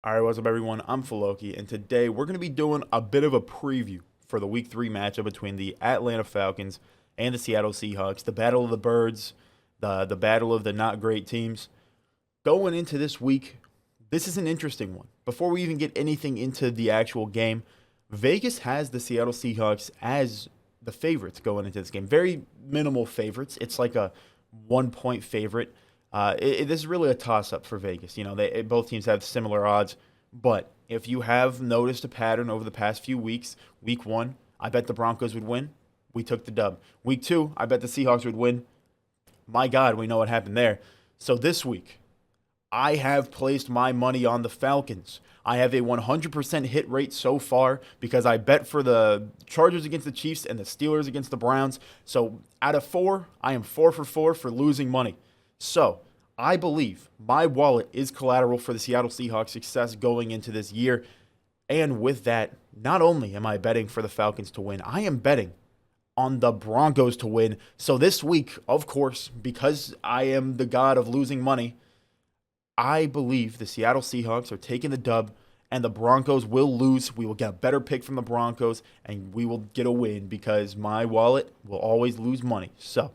All right, what's up, everyone? I'm Filoki, and today we're going to be doing a bit of a preview for the Week 3 matchup between the Atlanta Falcons and the Seattle Seahawks, the battle of the birds, the battle of the not great teams. Going into this week, this is an interesting one. Before we even get anything into the actual game, Vegas has the Seattle Seahawks as the favorites going into this game. Very minimal favorites. It's like a 1 point favorite. This is really a toss up for Vegas. Both teams have similar odds, but if you have noticed a pattern over the past few weeks, week one, I bet the Broncos would win. We took the dub. Week two, I bet the Seahawks would win. My God, we know what happened there. So this week, I have placed my money on the Falcons. I have a 100% hit rate so far because I bet for the Chargers against the Chiefs and the Steelers against the Browns. So out of four, I am 4 for 4 for losing money. So I believe my wallet is collateral for the Seattle Seahawks' success going into this year. And with that, not only am I betting for the Falcons to win, I am betting on the Broncos to win. So this week, of course, because I am the god of losing money, I believe the Seattle Seahawks are taking the dub and the Broncos will lose. We will get a better pick from the Broncos and we will get a win because my wallet will always lose money. So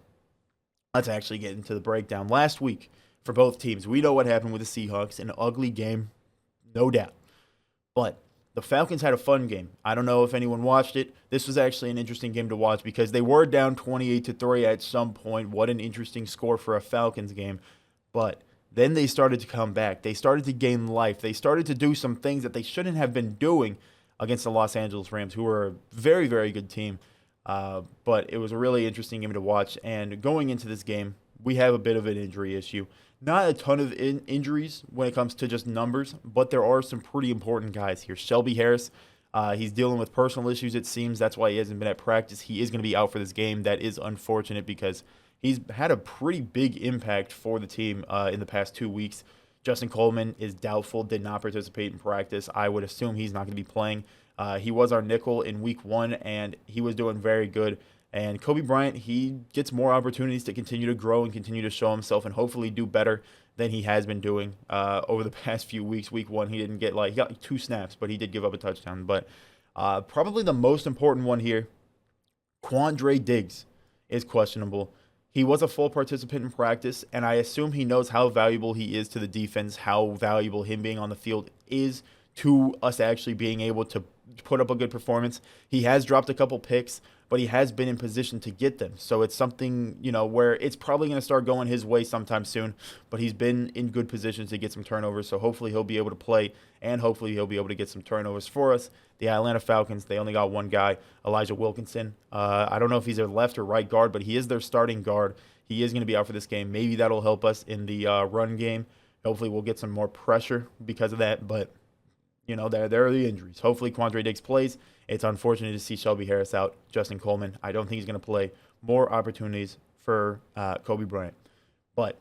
let's actually get into the breakdown. Last week for both teams, we know what happened with the Seahawks. An ugly game, no doubt. But the Falcons had a fun game. I don't know if anyone watched it. This was actually an interesting game to watch because they were down 28-3 at some point. What an interesting score for a Falcons game. But then they started to come back. They started to gain life. They started to do some things that they shouldn't have been doing against the Los Angeles Rams, who are a very, very good team. But it was a really interesting game to watch. And going into this game, we have a bit of an injury issue. Not a ton of injuries when it comes to just numbers, but there are some pretty important guys here. Shelby Harris, he's dealing with personal issues, it seems. That's why he hasn't been at practice. He is going to be out for this game. That is unfortunate because he's had a pretty big impact for the team in the past 2 weeks. Justin Coleman is doubtful, did not participate in practice. I would assume he's not going to be playing. He was our nickel in week one, and he was doing very good. And Kobe Bryant, he gets more opportunities to continue to grow and continue to show himself and hopefully do better than he has been doing over the past few weeks. Week one, he got like 2 snaps, but he did give up a touchdown. But probably the most important one here, Quandre Diggs is questionable. He was a full participant in practice, and I assume he knows how valuable he is to the defense, how valuable him being on the field is to us actually being able to put up a good performance. He has dropped a couple picks, but he has been in position to get them. So it's something, where it's probably going to start going his way sometime soon, but he's been in good positions to get some turnovers. So hopefully he'll be able to play, and hopefully he'll be able to get some turnovers for us. The Atlanta Falcons, they only got one guy, Elijah Wilkinson. I don't know if he's their left or right guard, but he is their starting guard. He is going to be out for this game. Maybe that'll help us in the run game. Hopefully we'll get some more pressure because of that, but there are the injuries. Hopefully Quandre Diggs plays. It's unfortunate to see Shelby Harris out. Justin Coleman, I don't think he's going to play. More opportunities for Kobe Bryant. But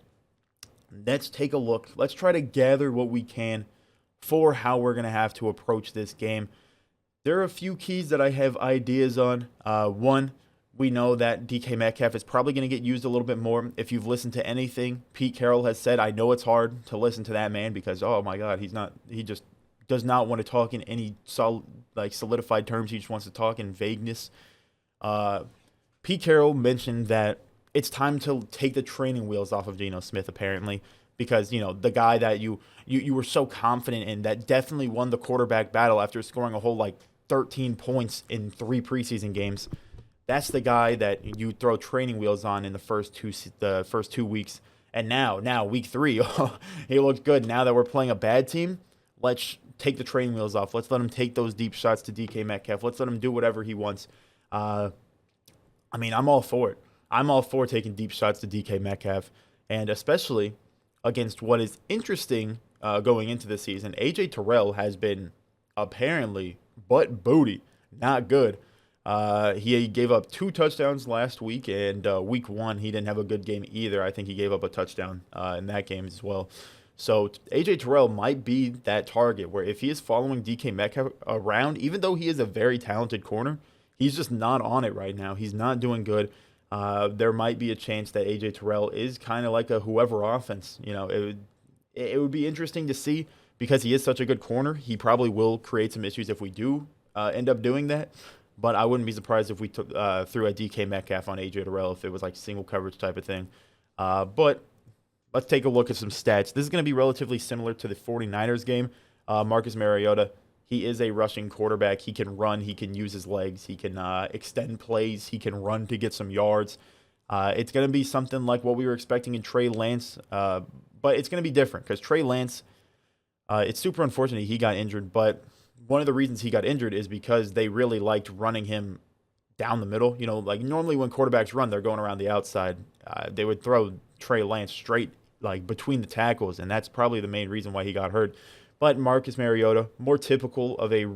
let's take a look. Let's try to gather what we can for how we're going to have to approach this game. There are a few keys that I have ideas on. One, we know that DK Metcalf is probably going to get used a little bit more. If you've listened to anything Pete Carroll has said, I know it's hard to listen to that man because, oh my God, he just does not want to talk in any solidified terms. He just wants to talk in vagueness. Pete Carroll mentioned that it's time to take the training wheels off of Geno Smith, apparently, because the guy that you were so confident in that definitely won the quarterback battle after scoring a whole 13 points in 3 preseason games. That's the guy that you throw training wheels on in the first 2 weeks, and now week 3, he looks good. Now that we're playing a bad team, let's take the training wheels off. Let's let him take those deep shots to DK Metcalf. Let's let him do whatever he wants. I'm all for it. I'm all for taking deep shots to DK Metcalf, and especially against what is interesting going into the season. AJ Terrell has been apparently butt booty, not good. He gave up 2 touchdowns last week, and week 1 he didn't have a good game either. I think he gave up a touchdown in that game as well. So AJ Terrell might be that target where if he is following DK Metcalf around, even though he is a very talented corner, he's just not on it right now. He's not doing good. There might be a chance that AJ Terrell is kind of like a whoever offense. It would be interesting to see because he is such a good corner, he probably will create some issues if we do end up doing that. But I wouldn't be surprised if we threw a DK Metcalf on AJ Terrell if it was like single coverage type of thing. But let's take a look at some stats. This is going to be relatively similar to the 49ers game. Marcus Mariota, he is a rushing quarterback. He can run. He can use his legs. He can extend plays. He can run to get some yards. It's going to be something like what we were expecting in Trey Lance, but it's going to be different because Trey Lance, it's super unfortunate he got injured, but one of the reasons he got injured is because they really liked running him down the middle. You know, like normally when quarterbacks run, they're going around the outside. They would throw Trey Lance straight like between the tackles, and that's probably the main reason why he got hurt. But Marcus Mariota, more typical of a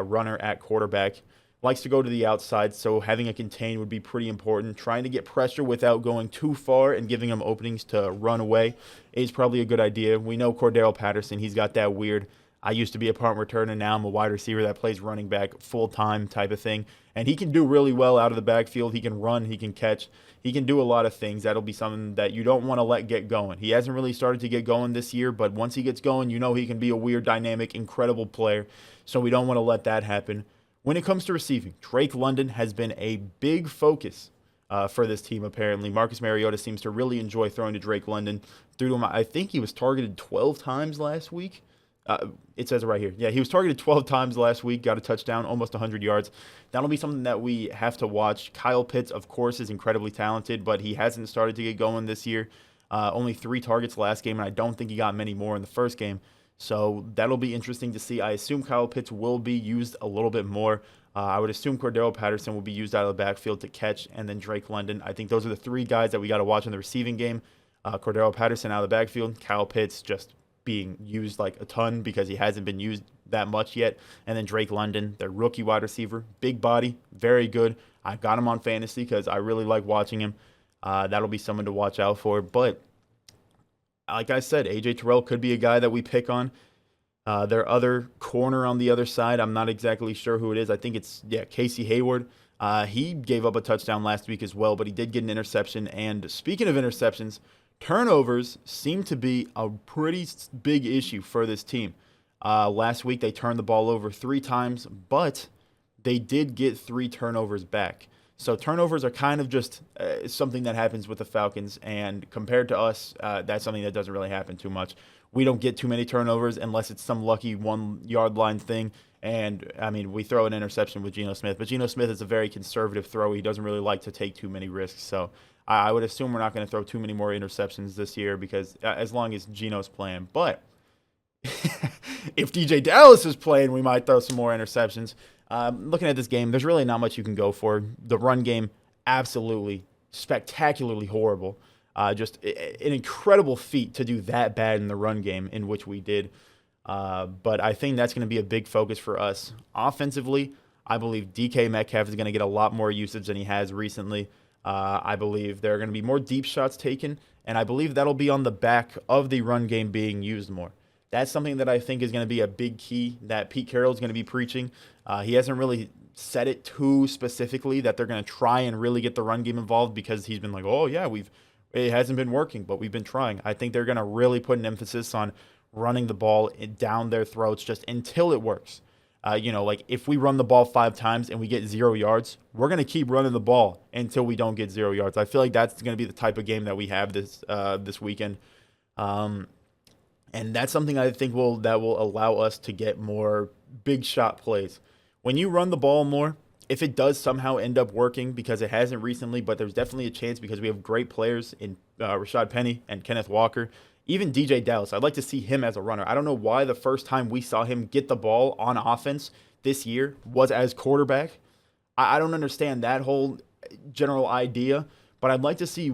runner at quarterback, likes to go to the outside, so having a contain would be pretty important. Trying to get pressure without going too far and giving him openings to run away is probably a good idea. We know Cordell Patterson, he's got that weird, I used to be a punt returner, now I'm a wide receiver that plays running back full-time type of thing. And he can do really well out of the backfield. He can run, he can catch, he can do a lot of things. That'll be something that you don't want to let get going. He hasn't really started to get going this year, but once he gets going, you know he can be a weird, dynamic, incredible player. So we don't want to let that happen. When it comes to receiving, Drake London has been a big focus for this team, apparently. Marcus Mariota seems to really enjoy throwing to Drake London. Threw to him, I think he was targeted 12 times last week. It says it right here. Yeah, he was targeted 12 times last week, got a touchdown, almost 100 yards. That'll be something that we have to watch. Kyle Pitts, of course, is incredibly talented, but he hasn't started to get going this year. Only 3 targets last game, and I don't think he got many more in the first game. So that'll be interesting to see. I assume Kyle Pitts will be used a little bit more. I would assume Cordell Patterson will be used out of the backfield to catch, and then Drake London. I think those are the 3 guys that we got to watch in the receiving game. Cordell Patterson out of the backfield, Kyle Pitts just being used like a ton because he hasn't been used that much yet. And then Drake London, their rookie wide receiver, big body, very good. I got him on fantasy because I really like watching him. That'll be someone to watch out for. But like I said, AJ Terrell could be a guy that we pick on. Their other corner on the other side, I'm not exactly sure who it is. I think it's, Casey Hayward. He gave up a touchdown last week as well, but he did get an interception. And speaking of interceptions, turnovers seem to be a pretty big issue for this team. Last week, they turned the ball over 3 times, but they did get 3 turnovers back. So turnovers are kind of just something that happens with the Falcons, and compared to us, that's something that doesn't really happen too much. We don't get too many turnovers unless it's some lucky 1-yard line thing. And, I mean, we throw an interception with Geno Smith, but Geno Smith is a very conservative thrower. He doesn't really like to take too many risks. So I would assume we're not going to throw too many more interceptions this year because as long as Geno's playing. But if DJ Dallas is playing, we might throw some more interceptions. Looking at this game, there's really not much you can go for. The run game, absolutely spectacularly horrible. Just an incredible feat to do that bad in the run game, in which we did. But I think that's going to be a big focus for us. Offensively, I believe DK Metcalf is going to get a lot more usage than he has recently. I believe there are going to be more deep shots taken, and I believe that'll be on the back of the run game being used more. That's something that I think is going to be a big key that Pete Carroll is going to be preaching. He hasn't really said it too specifically that they're going to try and really get the run game involved because he's been like, oh, yeah, it hasn't been working, but we've been trying. I think they're going to really put an emphasis on running the ball down their throats just until it works. Like if we run the ball 5 times and we get 0 yards, we're going to keep running the ball until we don't get 0 yards. I feel like that's going to be the type of game that we have this weekend. And that's something I think that will allow us to get more big shot plays. When you run the ball more, if it does somehow end up working, because it hasn't recently, but there's definitely a chance because we have great players in Rashad Penny and Kenneth Walker. Even DJ Dallas, I'd like to see him as a runner. I don't know why the first time we saw him get the ball on offense this year was as quarterback. I don't understand that whole general idea, but I'd like to see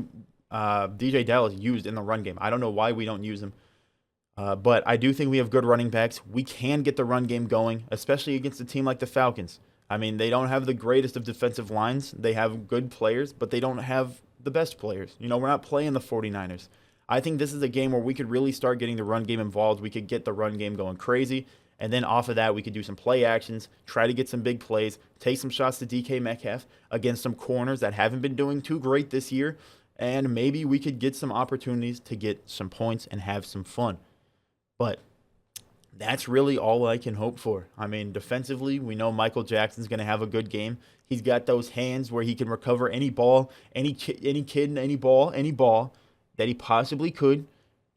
DJ Dallas used in the run game. I don't know why we don't use him. But I do think we have good running backs. We can get the run game going, especially against a team like the Falcons. I mean, they don't have the greatest of defensive lines. They have good players, but they don't have the best players. We're not playing the 49ers. I think this is a game where we could really start getting the run game involved. We could get the run game going crazy. And then off of that, we could do some play actions, try to get some big plays, take some shots to DK Metcalf against some corners that haven't been doing too great this year. And maybe we could get some opportunities to get some points and have some fun. But that's really all I can hope for. I mean, defensively, we know Michael Jackson's going to have a good game. He's got those hands where he can recover any ball, any kid, any ball that he possibly could.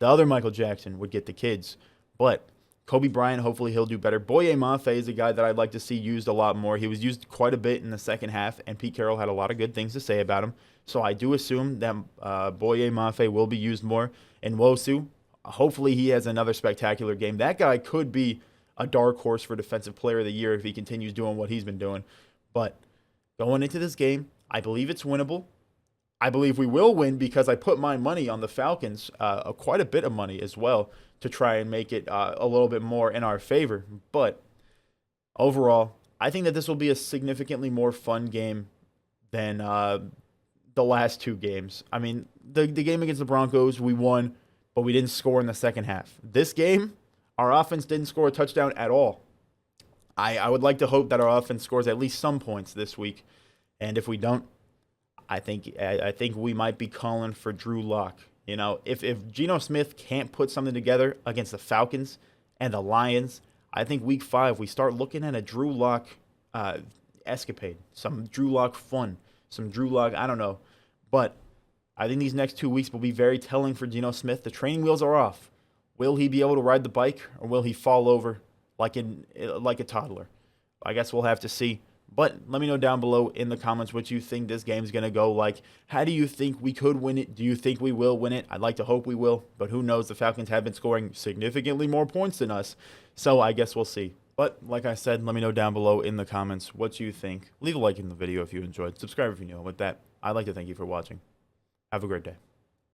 The other Michael Jackson would get the kids. But Kobe Bryant, hopefully he'll do better. Boye Mafe is a guy that I'd like to see used a lot more. He was used quite a bit in the second half, and Pete Carroll had a lot of good things to say about him. So I do assume that Boye Mafe will be used more. And Wosu, hopefully he has another spectacular game. That guy could be a dark horse for Defensive Player of the Year if he continues doing what he's been doing. But going into this game, I believe it's winnable. I believe we will win because I put my money on the Falcons, quite a bit of money as well, to try and make it a little bit more in our favor. But overall, I think that this will be a significantly more fun game than the last two games. I mean, the game against the Broncos, we won, but we didn't score in the second half. This game, our offense didn't score a touchdown at all. I would like to hope that our offense scores at least some points this week. And if we don't, I think we might be calling for Drew Lock. You know, if Geno Smith can't put something together against the Falcons and the Lions, I think week 5 we start looking at a Drew Lock escapade, some Drew Lock fun, some Drew Lock, I don't know. But I think these next 2 weeks will be very telling for Geno Smith. The training wheels are off. Will he be able to ride the bike, or will he fall over like a toddler? I guess we'll have to see. But let me know down below in the comments what you think this game's going to go like. How do you think we could win it? Do you think we will win it? I'd like to hope we will, but who knows? The Falcons have been scoring significantly more points than us, so I guess we'll see. But like I said, let me know down below in the comments what you think. Leave a like in the video if you enjoyed. Subscribe if you're new. With that, I'd like to thank you for watching. Have a great day.